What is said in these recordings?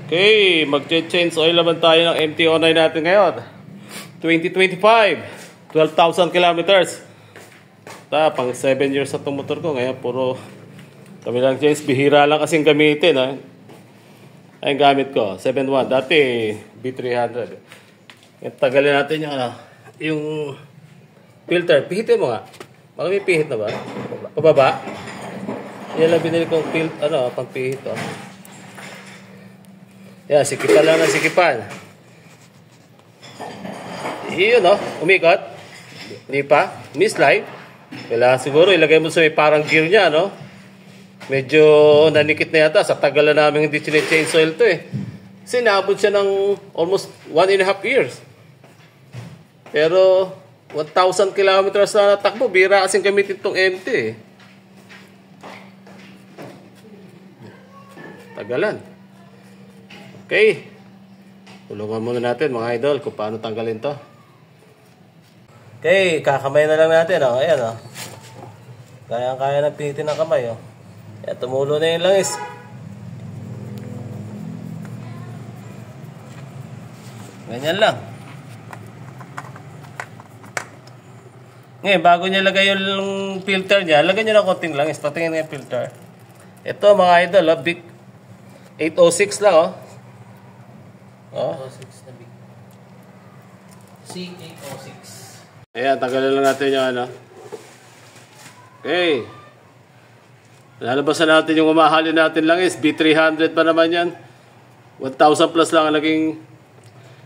Okay, mag-change oil naman tayo ng MT-09 natin ngayon. 2025, 12,000 kilometers. Pang 7 years sa itong motor ko. Ngayon, puro kami lang change. Bihira lang kasing gamitin. Ay, gamit ko, 7.1. Dati, B300. Tagalin natin yung filter. Pihitin mo nga. Baka may pihit na ba? Pababa. Yan lang binili kong pang-pihit. Yan, sikipan lang ng sikipan. Iyon, umikot. Hindi pa. Mislide. Kailangan siguro ilagay mo sa may parang gear niya, Medyo nanikit na yata. Sa tagal na namin hindi change oil to Kasi naabot siya ng almost 1.5 years. Pero 1,000 kilometers na natakbo. Bira kasing gamitin itong MT Tagalan. Okay. Tulungan muna natin mga idol kung paano tanggalin to. Okay, kakamay na lang natin. Ayan. Kaya na pinitin ng kamay. Ayan, tumulo na yung langis. Ganyan lang. Ngayon, bago niya lagay yung filter niya, lagyan niya ng konting langis. Patingin nga yung filter. Ito mga idol, big 806 lang, 806 na big. C806. Ayan, tanggalin lang natin yung Okay. Lalabasan natin yung umahalin natin langis. B300 pa naman yan. 1,000 plus lang ang naging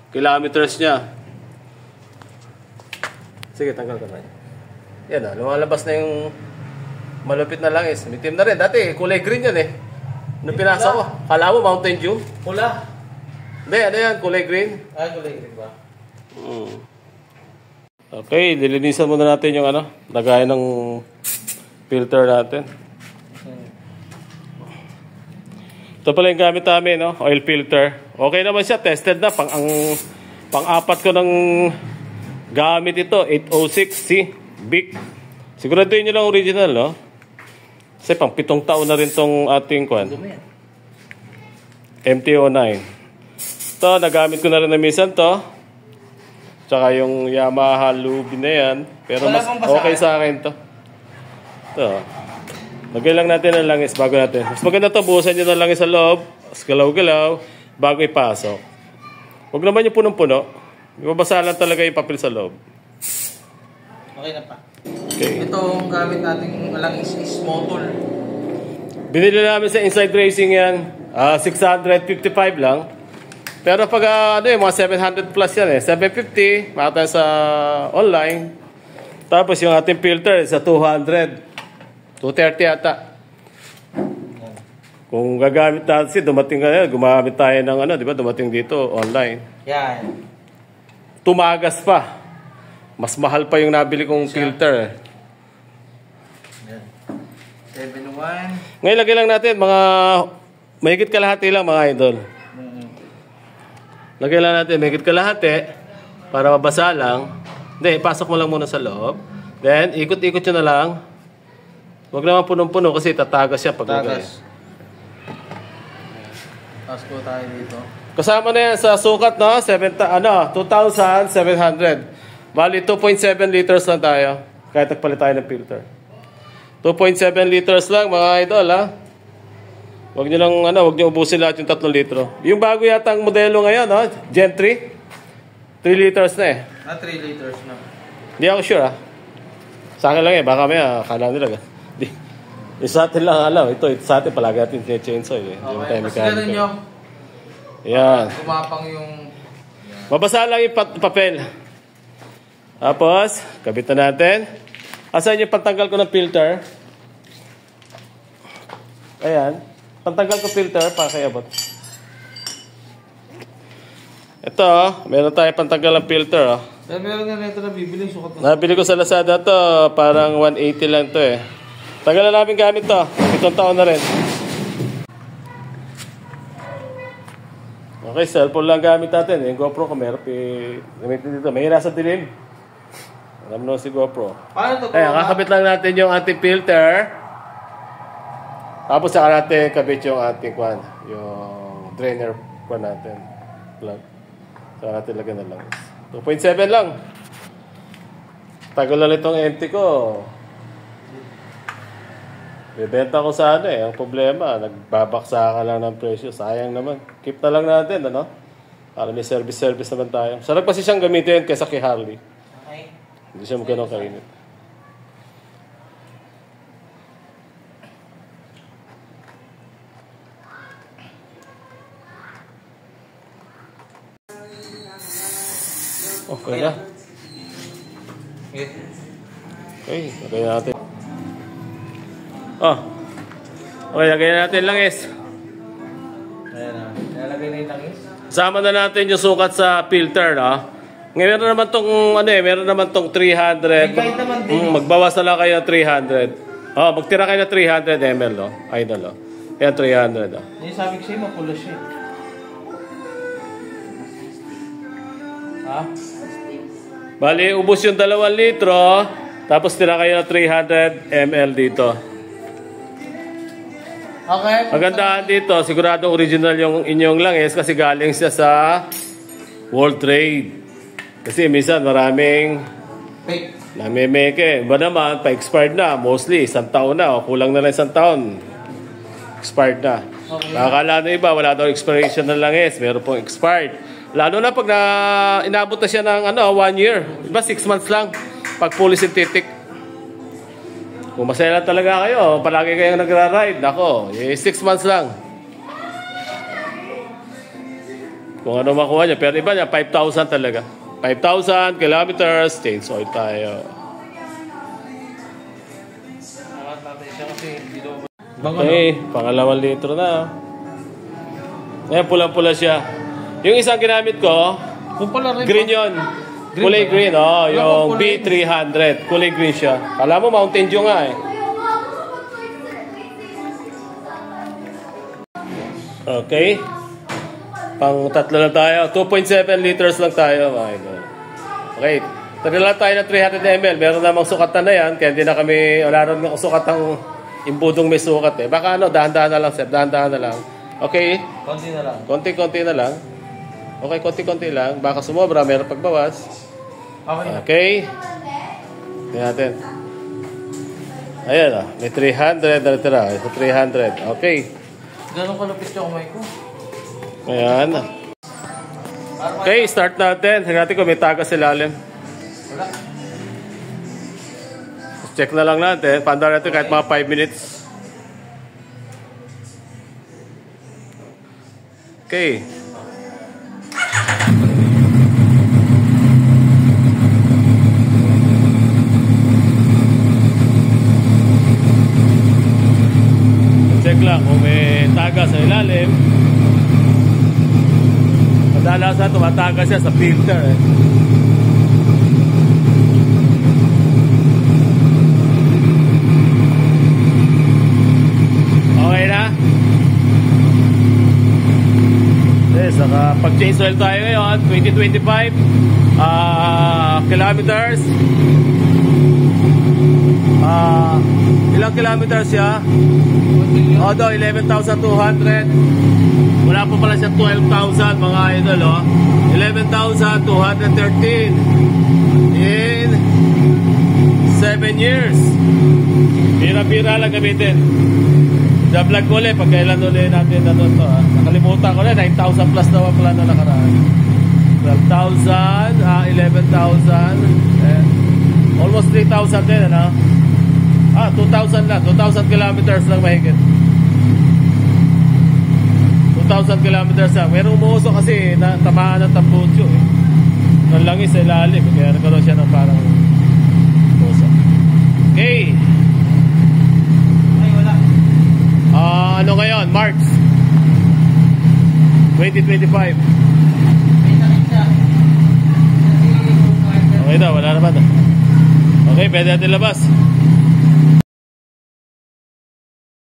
kilometers niya. Sige, tanggal ka na. Yan lumalabas na yung malupit na langis. Mitim na rin. Dati, kulay green yan Nung pinasa ko, kala mo Mountain Dew? Pula. Hindi, ano yan? Kulay green? Ay, kulay green ba? Okay, lilinisan muna natin yung lagayan ng filter natin. Ito pala yung gamit namin, oil filter. Okay naman siya, tested na. Pang-apat ko ng gamit ito, 806C, big. Siguraduhin nyo lang original, Kasi pang 7 taon na rin tong ating MT-09. Ito, nagamit ko na rin na minsan to. Tsaka yung Yamaha Lubin na yan. Pero mas okay sa akin to. Ito. Lagyan lang natin ng langis bago natin. Mas maganda to, buhusan nyo ng langis sa loob. Galaw-galaw bago ipasok. Huwag naman yung punong-puno. Ibabasa lang talaga yung papel sa loob. Okay na pa. Okay. Itong gamit natin langis is Motul. Binili namin sa Inside Racing yan. 655 lang. Pero pag mga 700 plus yan 750, makata sa online. Tapos yung ating filter sa 200. 230 yata. Kung gagamit natin, dumating gumamit tayo ng di ba? Dumating dito online. Yan. Tumagas pa. Mas mahal pa yung nabili kong filter. Yan. 7.1. Ngayon lagyan lang natin mga mahigit kalahati lang mga idol. Lagyan lang natin mahigit kalahati para mabasa lang. Hindi, ipasok mo lang muna sa loob. Then, ikot-ikot nyo na lang. Huwag naman punong-puno kasi tatagas siya pag tagas. Tapos po tayo dito. Kasama na yan sa sukat, 2,700. Bali, 2.7 liters lang tayo. Kahit nagpalit tayo ng filter. 2.7 liters lang, mga idol, Huwag nyo lang, huwag nyo ubusin lahat yung 3 litro. Yung bago yatang modelo ngayon, Gen 3. 3 liters na 3 liters na. Hindi ako sure, Sa akin lang baka may akala nila. Sa atin lang alam. Ito sa atin palagi natin change oil Okay, kasi ganun nyo. Yan. Kumapang yung... Mabasa lang yung papel. Tapos, kabitan natin. Asan yung pantanggal ko ng filter? Ayan. Pantanggal ko filter para kay abot. Ito, meron tayo pantanggal ng filter, Meron nga nito na bibili. Sukat na. Nabili ko sa Lazada to, parang 180 lang to Tagal na namin gamit to. 7 taon na rin. Okay, cellphone lang gamit natin. Yung GoPro ko meron gamitin dito. May nasa dilim. Alam mo si GoPro. Paano to? Ayan, kakabit lang natin yung ating filter. Tapos saka natin kabit yung ating yung drainer pa natin. Plug. Saka natin lagyan na lang. 2.7 lang. Tagal lang itong empty ko. Bebenta ko sa ano eh. Ang problema, nagbabaksa ka lang ng presyo. Sayang naman. Keep na lang natin, ano? Para may service naman tayo. Sarap kasi siyang gamitin kaysa kay Harley. Okay. Hindi siya magano'ng kainit. Okay na. Okay. Okay, lagay natin. Okay, lagay natin langis. Ayan na. Nalagay na yung langis. Sama na natin yung sukat sa filter, no? Ngayon meron naman tong meron naman tong 300. May guide naman din. Magbawas na lang kayo ng 300. Magtira kayo ng 300 ml, no? Idol, no? Yan 300, no? Yung sabi ko sa'yo, mapula siya. Ha? Bali, ubos yung 2 litro, tapos tira kayo ng 300 ml dito. Okay. Magandaan dito, sigurado original yung inyong langis kasi galing siya sa World Trade. Kasi minsan maraming Fake. namemeke. Iba naman, pa-expired na. Mostly, 1 taon na. O kulang na lang 1 taon. Expired na. Okay. Nakakala na iba, wala daw expiration ng langis. Meron pong expired. Lalo na pag inabot na siya ng 1 year. Iba 6 months lang. Pag fully synthetic. Kung masaya lang talaga kayo, palagi kayong nagra-ride. Ako, 6 months lang. Kung ano makuha niya. Pero iba niya, 5,000 talaga. 5,000 kilometers, change oil tayo. Angat natin siya kasi hindi daw. Okay, pangalawang litro na. Ayan, pulang-pula siya. Yung isang ginamit ko, Kung pala rin. green yun. Green Kulay ba? green, Wala yung pong kulay. B300. Kulay green siya. Kala mo Mountain Dew nga eh. Okay. Pang 3 lang tayo. 2.7 liters lang tayo. Okay. Tagal lang tayo ng 300 ml. Meron namang sukatan na yan. Kaya hindi na kami, wala rin ng sukatang imbudong may sukat eh. Baka dahan-dahan na lang, Seb. Dahan-dahan na lang. Okay. Konti na lang. Konti-konti na lang. Okay, konti-konti lang. Baka sumobra, meron pagbawas. Okay na. Okay. Tingnan natin. Ayan may 300 na natira. Ito 300. Okay. Ganun kalupit yung kamay ko. Ayan. Okay, start natin. Tingnan natin kung may tagas sa ilalim. Wala. Check na lang natin. Pandar natin kahit mga 5 minutes. Okay. Check lang kung may tagas sa ilalim. Kadalasan tumatagas siya sa filter eh. Okay na? Saka pag-change oil tayo ngayon, 2025 kilometers. Ilang kilometers siya? Although 11,200. Wala pa pala siya 12,000 mga idol, 11,213 in 7 years. Bira-bira lang gamitin. Sa vlog ko ulit, pag kailan ulit natin na ito. Nakalimutan ko na, 9,000 plus naman pala na nakaraan. 12,000, 11,000, almost 3,000 din, 2,000 lang, 2,000 kilometers lang mahigit. 2,000 kilometers lang. Merong umuusok kasi na tamaan ng tambutso eh. Nang langis sa ilalim, kaya nagkaroon siya ng parang usok. Okay. Ano ngayon? March 2025. Okay na, wala naman. Okay, pwede natin labas.